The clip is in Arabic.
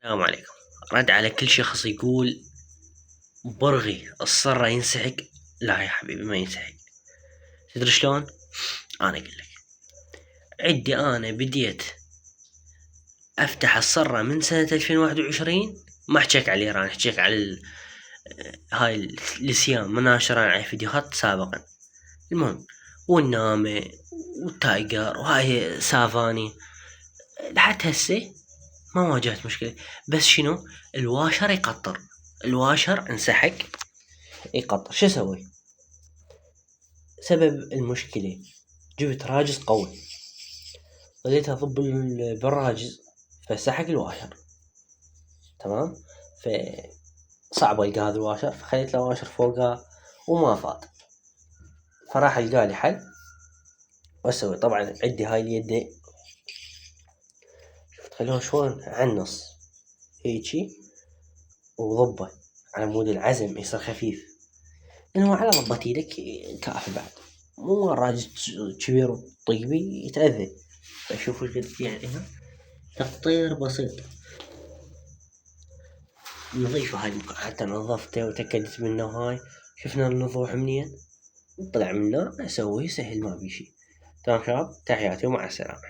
السلام عليكم. رد على كل شخص يقول برغي الصرة ينسحق. لا يا حبيبي، ما ينسحق. تدري شلون؟ انا اقول لك. عدي انا بديت افتح الصرة من سنة 2021. ما احكيك على ايران، احكيك على هاي السيام مناشرة على فيديوهات سابقا. المهم، والنامي والتايجر وهاي سافاني لحد هسه ما واجهت مشكلة. بس شنو؟ الواشر يقطر، الواشر انسحق يقطر. شو اسوي؟ سبب المشكلة جبت راجز قوي، بديت اضب بالراجز فسحق الواشر. تمام. فصعب القى هذا الواشر، فخليت له واشر فوقها وما فات. فراح القى لي حل واسوي. طبعا عندي هاي اليد، شفت خلوه شلون عنص هيجي وضبه على مود العزم يصير خفيف، لانه على ضبط ايدك كافي. بعد مو راجل كبير طيبي يتأذى. اشوف وش يعني هنا تقطير بسيط. نظيفة هاي حتى نظفته وتأكدت منه. هاي شفنا النضوح منين طلع منه، اسوي سهل ما بيشي. تمام شباب، تحياتي ومع السلامة.